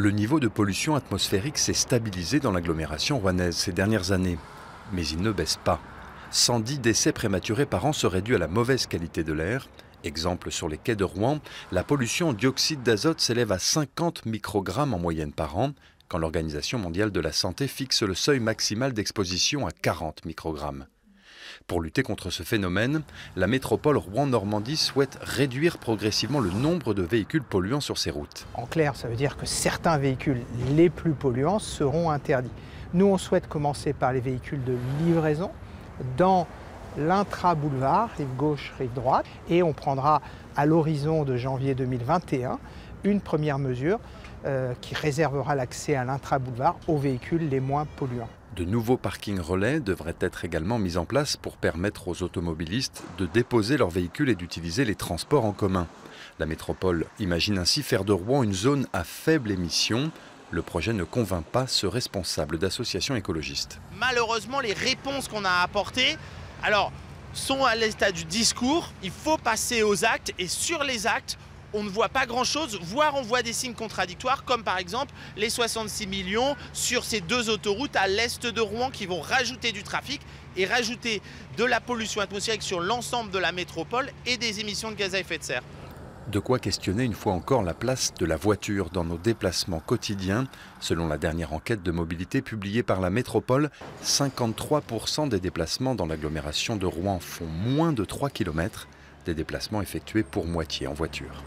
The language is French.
Le niveau de pollution atmosphérique s'est stabilisé dans l'agglomération rouennaise ces dernières années. Mais il ne baisse pas. 110 décès prématurés par an seraient dus à la mauvaise qualité de l'air. Exemple sur les quais de Rouen, la pollution en dioxyde d'azote s'élève à 50 microgrammes en moyenne par an, quand l'Organisation mondiale de la santé fixe le seuil maximal d'exposition à 40 microgrammes. Pour lutter contre ce phénomène, la métropole Rouen-Normandie souhaite réduire progressivement le nombre de véhicules polluants sur ses routes. En clair, ça veut dire que certains véhicules les plus polluants seront interdits. Nous, on souhaite commencer par les véhicules de livraison dans l'intra-boulevard, rive gauche, rive droite, et on prendra à l'horizon de janvier 2021 une première mesure qui réservera l'accès à l'intra-boulevard aux véhicules les moins polluants. De nouveaux parkings relais devraient être également mis en place pour permettre aux automobilistes de déposer leurs véhicules et d'utiliser les transports en commun. La métropole imagine ainsi faire de Rouen une zone à faible émission. Le projet ne convainc pas ce responsable d'association écologiste. Malheureusement, les réponses qu'on a apportées sont à l'état du discours. Il faut passer aux actes et sur les actes, on ne voit pas grand-chose, voire on voit des signes contradictoires, comme par exemple les 66 millions sur ces deux autoroutes à l'est de Rouen qui vont rajouter du trafic et rajouter de la pollution atmosphérique sur l'ensemble de la métropole et des émissions de gaz à effet de serre. De quoi questionner une fois encore la place de la voiture dans nos déplacements quotidiens. Selon la dernière enquête de mobilité publiée par la métropole, 53% des déplacements dans l'agglomération de Rouen font moins de 3 km, des déplacements effectués pour moitié en voiture.